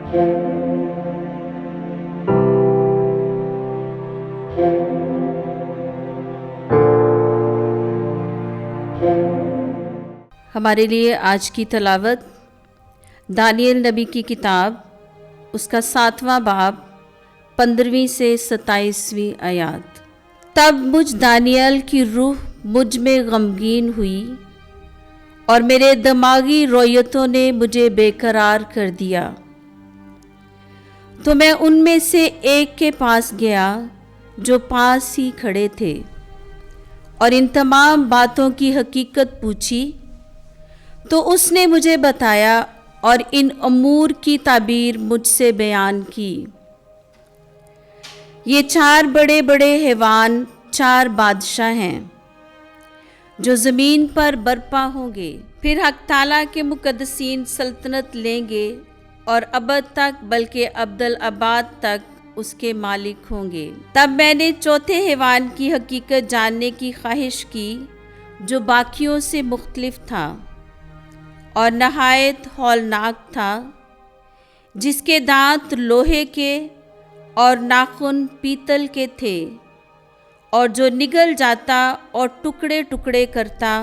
हमारे लिए आज की तलावत दानियल नबी की किताब, उसका 7वां बाब, 15वीं से 27वीं आयत। तब मुझ दानियल की रूह मुझ में गमगीन हुई और मेरे दिमागी रोयतों ने मुझे बेकरार कर दिया। तो मैं उनमें से एक के पास गया जो पास ही खड़े थे और इन तमाम बातों की हकीकत पूछी। तो उसने मुझे बताया और इन अमूर की ताबीर मुझसे बयान की। ये 4 बड़े बड़े हैवान 4 बादशाह हैं जो ज़मीन पर बर्पा होंगे। फिर हक ताला के मुकद्दसीन सल्तनत लेंगे और अबद तक बल्कि अब्दल अबाद तक उसके मालिक होंगे। तब मैंने चौथे हैवान की हकीकत जानने की ख्वाहिश की जो बाकियों से मुख्तलिफ था और नहायत हौलनाक था, जिसके दांत लोहे के और नाखून पीतल के थे और जो निगल जाता और टुकड़े टुकड़े करता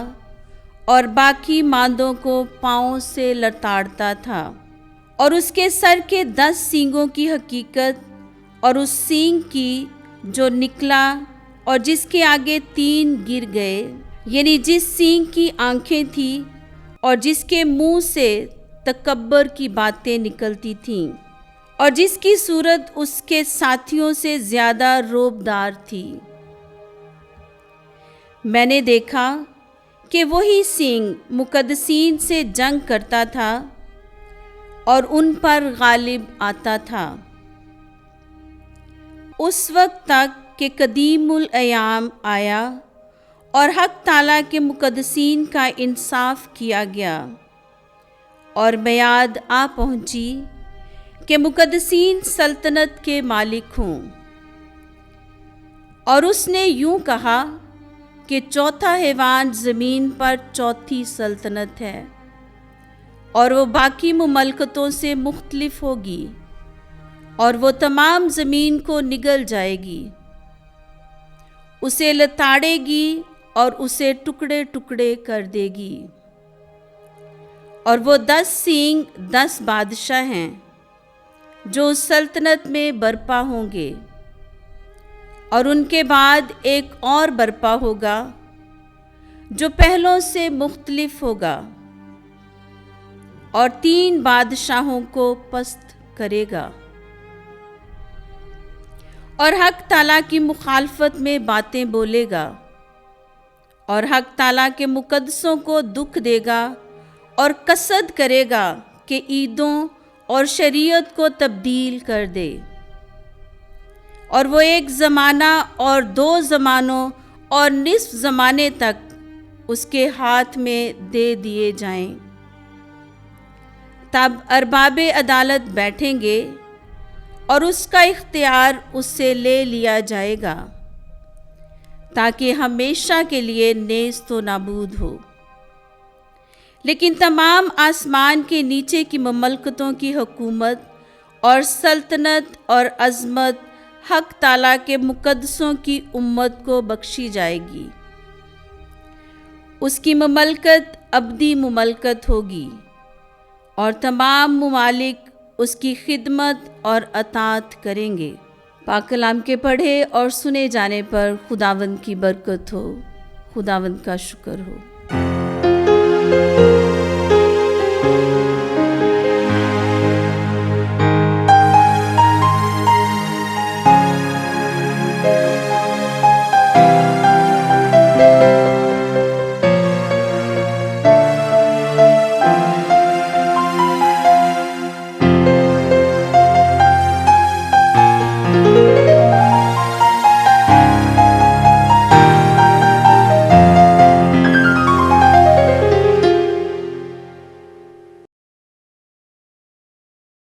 और बाकी मांदों को पाँव से लताड़ता था। और उसके सर के 10 सींगों की हकीकत और उस सींग की जो निकला और जिसके आगे 3 गिर गए, यानी जिस सींग की आंखें थी और जिसके मुंह से तकब्बर की बातें निकलती थीं और जिसकी सूरत उसके साथियों से ज़्यादा रोबदार थी। मैंने देखा कि वही सींग मुकद्दसीन से जंग करता था और उन पर गालिब आता था। उस वक्त तक कि कदीमुल अयाम आया और हक ताला के मुकद्दसीन का इंसाफ किया गया और मियाद आ पहुंची कि मुकद्दसीन सल्तनत के मालिक हों। और उसने यूं कहा कि चौथा हैवान ज़मीन पर चौथी सल्तनत है और वो बाकी मुमलकतों से मुख्तलिफ होगी और वो तमाम ज़मीन को निगल जाएगी, उसे लताड़ेगी और उसे टुकड़े टुकड़े कर देगी। और वो 10 सींग 10 बादशाह हैं जो सल्तनत में बर्पा होंगे और उनके बाद एक और बर्पा होगा जो पहलों से मुख्तलिफ होगा और 3 बादशाहों को पस्त करेगा और हक ताला की मुखालफत में बातें बोलेगा और हक ताला के मुकद्दसों को दुख देगा और कसद करेगा कि ईदों और शरीयत को तब्दील कर दे और वो एक ज़माना और 2 ज़मानों और निस्फ ज़माने तक उसके हाथ में दे दिए जाएं। तब अरबाबे अदालत बैठेंगे और उसका इख्तियार उससे ले लिया जाएगा ताकि हमेशा के लिए नेस्त व नाबूद हो। लेकिन तमाम आसमान के नीचे की ममलकतों की हुकूमत और सल्तनत और अज़मत हक ताला के मुकद्दसों की उम्मत को बख्शी जाएगी। उसकी ममलकत अब्दी ममलकत होगी और तमाम मुमालिक उसकी खिदमत और अतात करेंगे। पाक कलाम के पढ़े और सुने जाने पर खुदावंद की बरकत हो। खुदावंद का शुक्र हो।